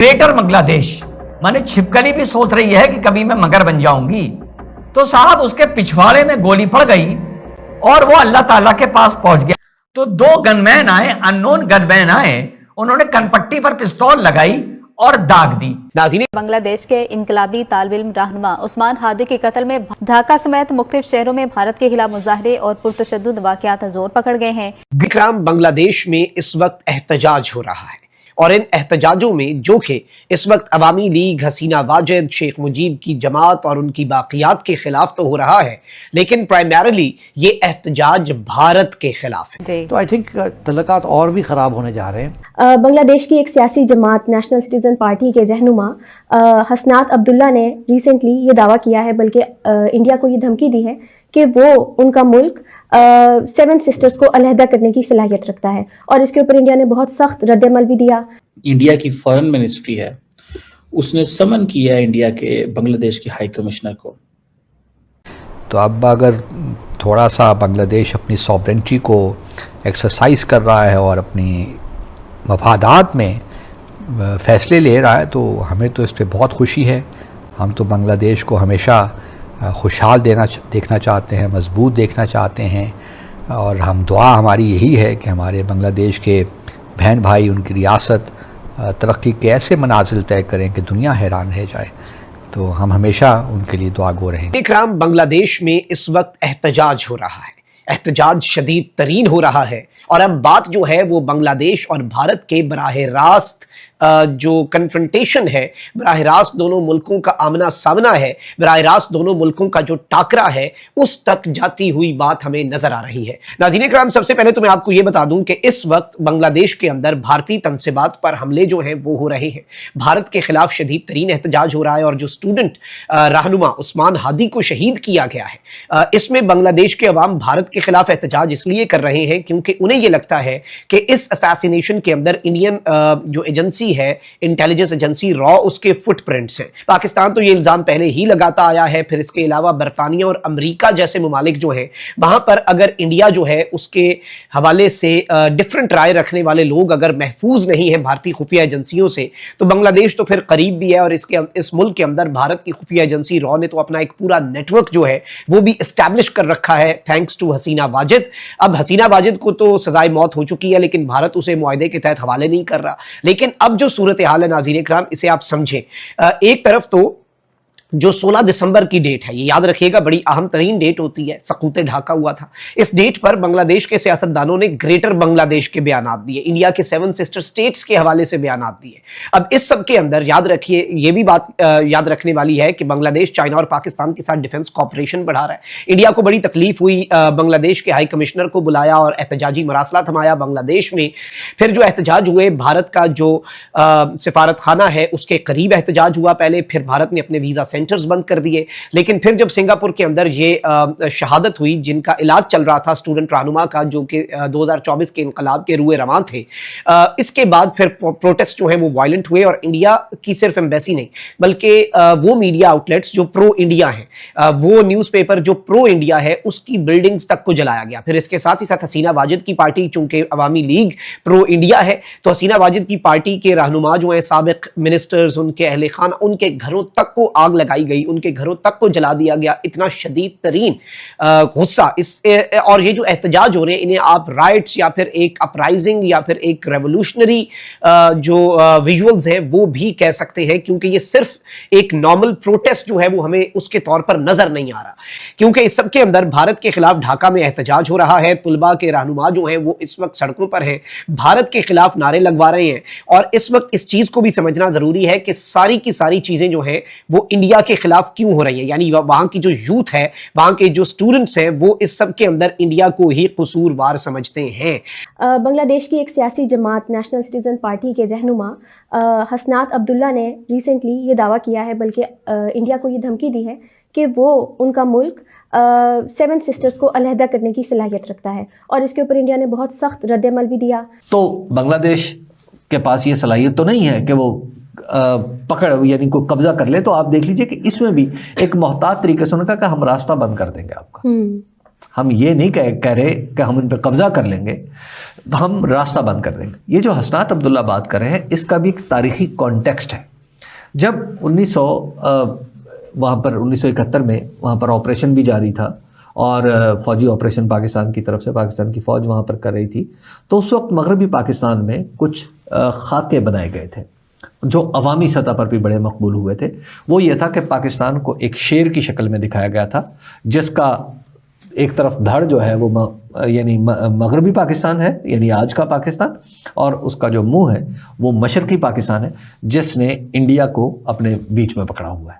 Greater Bangladesh माने छिपकली भी सोच रही है कि कभी मैं मगर बन जाऊंगी, तो साहब उसके पिछवाड़े में गोली पड़ गई और वो अल्लाह ताला के पास पहुंच गया। तो दो गनमैन आए, अननोन गनमैन आए, उन्होंने कनपट्टी पर पिस्तौल लगाई और दाग दी। बांग्लादेश के इनकलाबी तालिब-इल्म रहनुमा उस्मान हादी के कत्ल में ढाका समेत मुख्तलिफ शहरों में भारत के खिलाफ मुजाहरे और पुरतशद्दुद वाक़यात जोर पकड़ गए हैं। विक्रम बांग्लादेश में इस वक्त एहतजाज हो रहा है और इन एहतजाजों में जो कि इस वक्त अवामी लीग, हसीना वाजिद, शेख मुजीब की जमात और उनकी बाकियात के खिलाफ तो हो रहा है, लेकिन प्राइमरीली ये एहतजाज भारत के खिलाफ है। तो आई थिंक तल्लुकात और भी ख़राब होने जा रहे हैं। बांग्लादेश की एक सियासी जमात नेशनल सिटीजन पार्टी के रहनुमा हसनात अब्दुल्ला ने रिसेंटली ये दावा किया है, बल्कि इंडिया को ये धमकी दी है कि वो उनका मुल्क 7 सिस्टर्स को अलहदा करने की सलाहियत रखता है, और इसके ऊपर इंडिया ने बहुत सख्त रद्द-ए-अमल भी दिया। इंडिया की फॉरेन मिनिस्ट्री है, उसने समन किया इंडिया के बांग्लादेश के हाई कमिश्नर को। तो अब अगर थोड़ा सा बांग्लादेश अपनी सॉवरेंटी को एक्सरसाइज कर रहा है और अपनी मफादात में फ़ैसले ले रहा है, तो हमें तो इस पर बहुत खुशी है। हम तो बांग्लादेश को हमेशा खुशहाल देखना चाहते हैं, मजबूत देखना चाहते हैं, और हम दुआ हमारी यही है कि हमारे बांग्लादेश के बहन भाई, उनकी रियासत तरक्की के ऐसे मनाजिल तय करें कि दुनिया हैरान रह जाए। तो हम हमेशा उनके लिए दुआ गो रहेंगे। इकराम, बांग्लादेश में इस वक्त एहतजाज हो रहा है, एहतजाज शदीद तरीन हो रहा है, और अब बात जो है वो बांग्लादेश और भारत के बराह रास्त जो कन्फ्रंटेशन है, बराह रास्त दोनों मुल्कों का आमना सामना है, बराह रास्त दोनों मुल्कों का जो टाकरा है, उस तक जाती हुई बात हमें नजर आ रही है। नाज़रीन इकराम, सबसे पहले तो मैं आपको ये बता दूं कि इस वक्त बांग्लादेश के अंदर भारतीय तनसीबात पर हमले जो हैं वो हो रहे हैं। भारत के खिलाफ शदीद तरीन एहतजाज हो रहा है, और जो स्टूडेंट रहनुमा उस्मान हादी को शहीद किया गया है, इसमें बांग्लादेश के अवाम भारत के खिलाफ एहतजाज इसलिए कर रहे हैं क्योंकि उन्हें यह लगता है कि इस असैसिनेशन के अंदर इंडियन जो एजेंसी है, इंटेलिजेंस एजेंसी रॉ, उसके फुटप्रिंट्स हैं। पाकिस्तान तो ये इल्जाम पहले ही लगाता आया है, फिर इसके अलावा बरतानिया और अमेरिका जैसे ममालिक जो हैं, वहां पर अगर इंडिया जो है उसके हवाले से डिफरेंट राय रखने वाले लोग अगर महफूज नहीं है भारतीय खुफिया एजेंसियों से, तो बांग्लादेश तो फिर करीब भी है। और इस मुल्क के अंदर भारत की खुफिया एजेंसी रॉ ने तो अपना एक पूरा नेटवर्क जो है वो भी एस्टैब्लिश कर रखा है, थैंक्स टू हसीना वाजिद। अब हसीना वाजिद को तो सजाए मौत हो चुकी है, लेकिन भारत उसे मुआहदे के तहत हवाले नहीं कर रहा। लेकिन अब जो सूरत हाल है नाज़रीन इकराम, इसे आप समझें। एक तरफ तो जो 16 दिसंबर की डेट है, ये याद रखिएगा, बड़ी अहम तरीन डेट होती है, सकूत ढाका हुआ था। इस डेट पर बांग्लादेश के सियासतदानों ने ग्रेटर बांग्लादेश के बयानात दिए, इंडिया के 7 सिस्टर स्टेट्स के हवाले से बयानात दिए। अब इस सब के अंदर याद रखिए, ये भी बात याद रखने वाली है कि बांग्लादेश चाइना और पाकिस्तान के साथ डिफेंस कॉपरेशन बढ़ा रहा है। इंडिया को बड़ी तकलीफ हुई, बांग्लादेश के हाई कमिश्नर को बुलाया और एहतजाजी मरासला थमाया बांग्लादेश में। फिर जो एहतजाज हुए, भारत का जो सिफारत खाना है उसके करीब एहतजाज हुआ पहले, फिर भारत ने अपने वीजा सेंटर्स बंद कर दिए। लेकिन फिर जब सिंगापुर के अंदर ये शहादत हुई, जिनका इलाज चल रहा था स्टूडेंट रहनुमा का, जो कि 2024 के इनकलाब के रुए रवां थे, इसके बाद फिर प्रोटेस्ट जो है वो वायलेंट हुए, और इंडिया की सिर्फ एम्बेसी नहीं बल्कि वो मीडिया आउटलेट्स जो प्रो इंडिया हैं, वो न्यूज़पेपर जो प्रो इंडिया है, उसकी बिल्डिंग्स तक को जलाया गया। फिर इसके साथ ही साथ हसीना वाजिद की पार्टी, चूंकि अवामी लीग प्रो इंडिया है, तो हसीना वाजिद की पार्टी के रहनुमा जो हैं, साबिक मिनिस्टर्स, उनके अहले खाना, उनके घरों तक को आग लगाई गई, उनके घरों तक को जला दिया गया। इतना शदीद तरीन गुस्सा इस, और ये जो एहतजाज हो रहे हैं, इन्हें आप राइट्स या फिर एक अपराइजिंग या फिर एक रेवोल्यूशनरी जो विजुअल्स हैं वो भी कह सकते हैं, क्योंकि ये सिर्फ एक नॉर्मल प्रोटेस्ट जो है वो हमें उसके तौर पर नजर नहीं आ रहा, क्योंकि इस सब के अंदर भारत के खिलाफ ढाका में एहतजाज हो रहा है। तुलबा के रहनुमा जो हैं वो इस वक्त सड़कों पर हैं, भारत के खिलाफ नारे लगवा रहे हैं। और इस वक्त इस चीज को भी समझना जरूरी है कि सारी की सारी चीजें जो हैं वो इंडिया के खिलाफ क्यों हो रही है, यानी वहां की जो यूथ है, वहां के जो स्टूडेंट्स हैं, वो इस सब के अंदर इंडिया को ही कसूरवार समझते हैं। बांग्लादेश की एक सियासी जमात नेशनल सिटीजन पार्टी के रहनुमा हसनात अब्दुल्ला ने रिसेंटली ये दावा किया है, बल्कि इंडिया को ये धमकी दी है कि वो उनका मुल्क 7 सिस्टर्स को अलहदा करने की सलाहियत रखता है, और इसके ऊपर इंडिया ने बहुत सख्त रद्द-ए-अमल भी दिया। तो बांग्लादेश के पास ये सलाहियत तो नहीं है कि वो पकड़ यानी को कब्जा कर ले। तो आप देख लीजिए कि इसमें भी एक मोहतात तरीके से उन्होंने कहा कि हम रास्ता बंद कर देंगे आपका, हम ये नहीं कह रहे कि हम इन पर कब्जा कर लेंगे। ہم راستہ بند کر دیں گے. یہ جو حسنات عبداللہ بات کر رہے ہیں اس کا بھی ایک تاریخی کانٹیکسٹ ہے. جب 1971 میں وہاں پر آپریشن بھی جاری تھا اور فوجی آپریشن پاکستان کی طرف سے پاکستان کی فوج وہاں پر کر رہی تھی, تو اس وقت مغربی پاکستان میں کچھ خاکے بنائے گئے تھے جو عوامی سطح پر بھی بڑے مقبول ہوئے تھے. وہ یہ تھا کہ پاکستان کو ایک شیر کی شکل میں دکھایا گیا تھا جس کا ایک طرف دھڑ جو ہے وہ یعنی مغربی پاکستان ہے, یعنی آج کا پاکستان, اور اس کا جو منہ ہے وہ مشرقی پاکستان ہے جس نے انڈیا کو اپنے بیچ میں پکڑا ہوا ہے.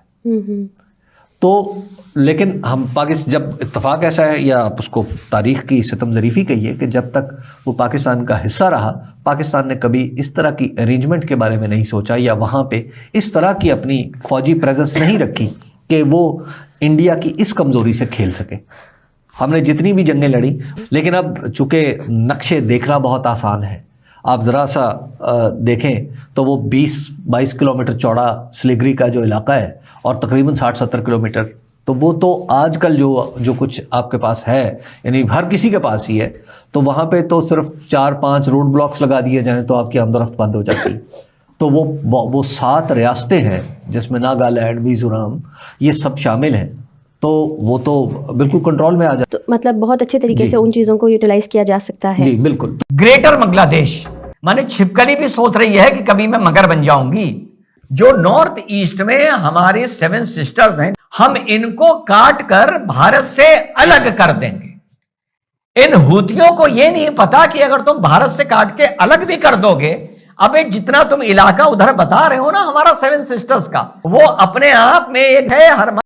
تو لیکن ہم جب اتفاق ایسا ہے, یا آپ اس کو تاریخ کی ستم ظریفی کہیے, کہ جب تک وہ پاکستان کا حصہ رہا پاکستان نے کبھی اس طرح کی ارینجمنٹ کے بارے میں نہیں سوچا, یا وہاں پہ اس طرح کی اپنی فوجی پریزنس نہیں رکھی کہ وہ انڈیا کی اس کمزوری سے کھیل سکے. ہم نے جتنی بھی جنگیں لڑی, لیکن اب چونکہ نقشے دیکھنا بہت آسان ہے, آپ ذرا سا دیکھیں تو وہ 20-22 کلومیٹر چوڑا سلیگری کا جو علاقہ ہے اور تقریباً 60-70 کلومیٹر, تو وہ تو آج کل جو کچھ آپ کے پاس ہے یعنی ہر کسی کے پاس ہی ہے, تو وہاں پہ تو صرف 4-5 روڈ بلاکس لگا دیے جائیں تو آپ کی آمد و رفت بند ہو جاتی. تو وہ 7 ریاستیں ہیں جس میں ناگالینڈ, میزورم, یہ سب شامل ہیں, تو وہ تو بالکل کنٹرول میں آ جائے. مطلب بہت اچھے طریقے سے ان چیزوں کو یوٹیلائز کیا جا سکتا ہے. جی بالکل. گریٹر بنگلہ دیش, مانے چھپکلی بھی سوچ رہی ہے کہ کبھی میں مگر بن جاؤں گی. جو نارتھ ایسٹ میں ہماری 7 سسٹرز ہیں, ہم ان کو کاٹ کر بھارت سے الگ کر دیں گے. ان ہوتیوں کو یہ نہیں پتا کہ اگر تم بھارت سے کاٹ کے الگ بھی کر دو گے, ابے جتنا تم علاقہ ادھر بتا رہے ہو نا ہمارا 7 سسٹرز کا, وہ اپنے آپ میں ایک ہے. ہر